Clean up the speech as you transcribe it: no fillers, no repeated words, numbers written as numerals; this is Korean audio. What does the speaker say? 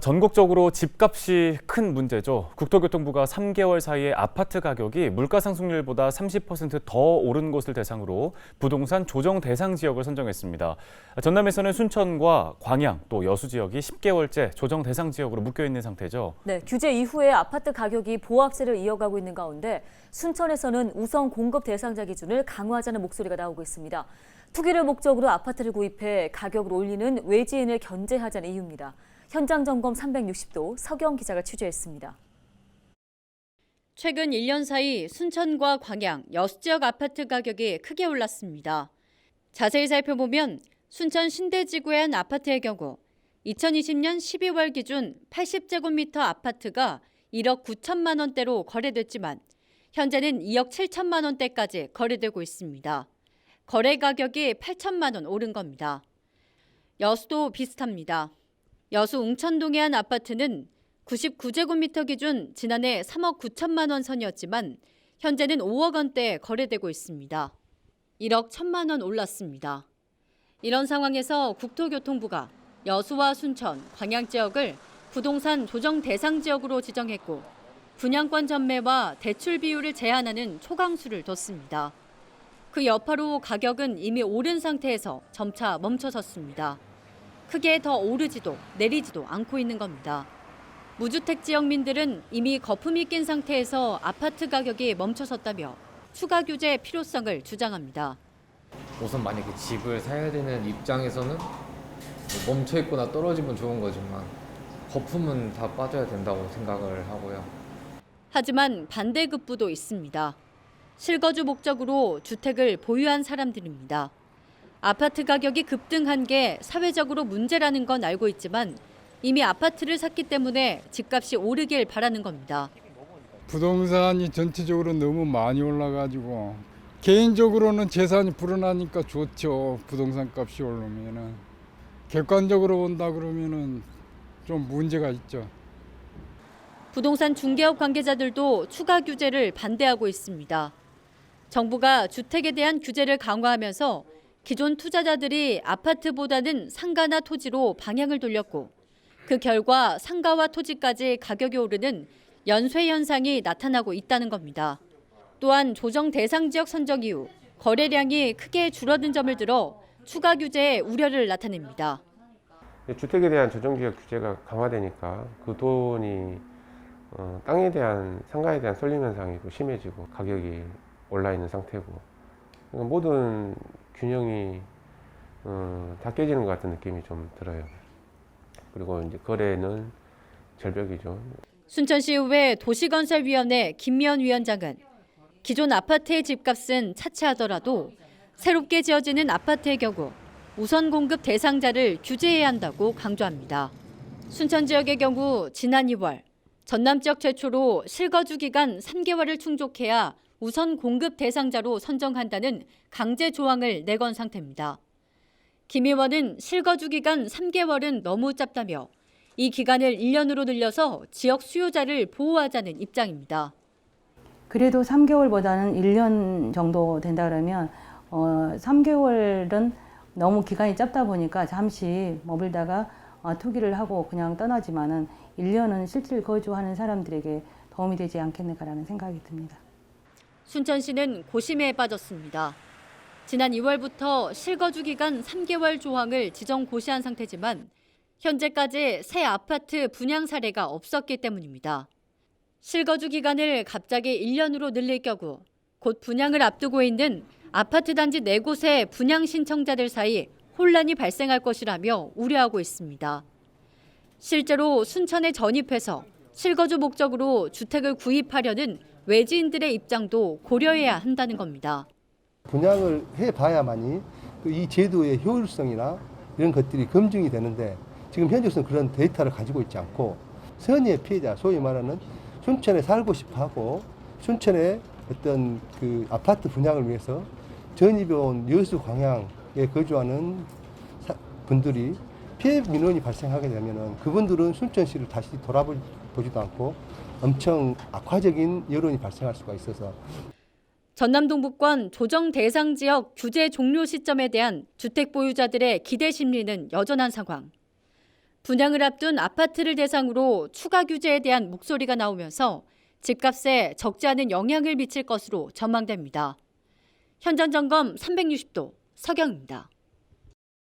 전국적으로 집값이 큰 문제죠. 국토교통부가 3개월 사이에 아파트 가격이 물가 상승률보다 30%더 오른 곳을 대상으로 부동산 조정 대상 지역을 선정했습니다. 전남에서는 순천과 광양 또 여수 지역이 10개월째 조정 대상 지역으로 묶여 있는 상태죠. 네, 규제 이후에 아파트 가격이 보합세를 이어가고 있는 가운데 순천에서는 우선 공급 대상자 기준을 강화하자는 목소리가 나오고 있습니다. 투기를 목적으로 아파트를 구입해 가격을 올리는 외지인을 견제하자는 이유입니다. 현장 점검 360도 서경 기자가 취재했습니다. 최근 1년 사이 순천과 광양, 여수 지역 아파트 가격이 크게 올랐습니다. 자세히 살펴보면 순천 신대지구의 한 아파트의 경우 2020년 12월 기준 80제곱미터 아파트가 1억 9천만 원대로 거래됐지만 현재는 2억 7천만 원대까지 거래되고 있습니다. 거래 가격이 8천만 원 오른 겁니다. 여수도 비슷합니다. 여수 웅천동의 한 아파트는 99제곱미터 기준 지난해 3억 9천만 원 선이었지만 현재는 5억 원대에 거래되고 있습니다. 1억 1천만 원 올랐습니다. 이런 상황에서 국토교통부가 여수와 순천, 광양 지역을 부동산 조정 대상 지역으로 지정했고 분양권 전매와 대출 비율을 제한하는 초강수를 뒀습니다. 그 여파로 가격은 이미 오른 상태에서 점차 멈춰섰습니다. 크게 더 오르지도 내리지도 않고 있는 겁니다. 무주택 지역민들은 이미 거품이 낀 상태에서 아파트 가격이 멈춰섰다며 추가 규제 필요성을 주장합니다. 우선 만약에 집을 사야 되는 입장에서는 멈춰 있거나 떨어지면 좋은 거지만 거품은 다 빠져야 된다고 생각을 하고요. 하지만 반대급부도 있습니다. 실거주 목적으로 주택을 보유한 사람들입니다. 아파트 가격이 급등한 게 사회적으로 문제라는 건 알고 있지만 이미 아파트를 샀기 때문에 집값이 오르길 바라는 겁니다. 부동산이 전체적으로 너무 많이 올라가지고 개인적으로는 재산이 불어나니까 좋죠. 부동산 값이 오르면은. 객관적으로 본다 그러면은 좀 문제가 있죠. 부동산 중개업 관계자들도 추가 규제를 반대하고 있습니다. 정부가 주택에 대한 규제를 강화하면서 기존 투자자들이 아파트보다는 상가나 토지로 방향을 돌렸고 그 결과 상가와 토지까지 가격이 오르는 연쇄 현상이 나타나고 있다는 겁니다. 또한 조정 대상 지역 선정 이후 거래량이 크게 줄어든 점을 들어 추가 규제에 우려를 나타냅니다. 주택에 대한 조정지역 규제가 강화되니까 그 돈이 땅에 대한 상가에 대한 쏠림 현상이 또 심해지고 가격이 올라 있는 상태고 그러니까 모든 균형이 다 깨지는 것 같은 느낌이 좀 들어요. 그리고 이제 거래는 절벽이죠. 순천시의회 도시건설위원회 김미연 위원장은 기존 아파트의 집값은 차치하더라도 새롭게 지어지는 아파트의 경우 우선 공급 대상자를 규제해야 한다고 강조합니다. 순천 지역의 경우 지난 2월 전남 지역 최초로 실거주 기간 3개월을 충족해야 우선 공급 대상자로 선정한다는 강제 조항을 내건 상태입니다. 김 의원은 실거주 기간 3개월은 너무 짧다며 이 기간을 1년으로 늘려서 지역 수요자를 보호하자는 입장입니다. 그래도 3개월보다는 1년 정도 된다 그러면 3개월은 너무 기간이 짧다 보니까 잠시 머물다가 투기를 하고 그냥 떠나지만은 1년은 실질 거주하는 사람들에게 도움이 되지 않겠는가라는 생각이 듭니다. 순천시는 고심에 빠졌습니다. 지난 2월부터 실거주 기간 3개월 조항을 지정 고시한 상태지만 현재까지 새 아파트 분양 사례가 없었기 때문입니다. 실거주 기간을 갑자기 1년으로 늘릴 경우 곧 분양을 앞두고 있는 아파트 단지 4곳의 분양 신청자들 사이 혼란이 발생할 것이라며 우려하고 있습니다. 실제로 순천에 전입해서 실거주 목적으로 주택을 구입하려는 외지인들의 입장도 고려해야 한다는 겁니다. 분양을 해봐야만이 이 제도의 효율성이나 이런 것들이 검증이 되는데 지금 현재로서는 그런 데이터를 가지고 있지 않고 선의의 피해자, 소위 말하는 순천에 살고 싶어하고 순천에 어떤 그 아파트 분양을 위해서 전입해 온 여수 광양에 거주하는 분들이 피해 민원이 발생하게 되면은 그분들은 순천시를 다시 돌아보지도 않고 엄청 악화적인 여론이 발생할 수가 있어서 전남 동부권 조정 대상 지역 규제 종료 시점에 대한 주택 보유자들의 기대 심리는 여전한 상황. 분양을 앞둔 아파트를 대상으로 추가 규제에 대한 목소리가 나오면서 집값에 적지 않은 영향을 미칠 것으로 전망됩니다. 현장 점검 360도 서경입니다.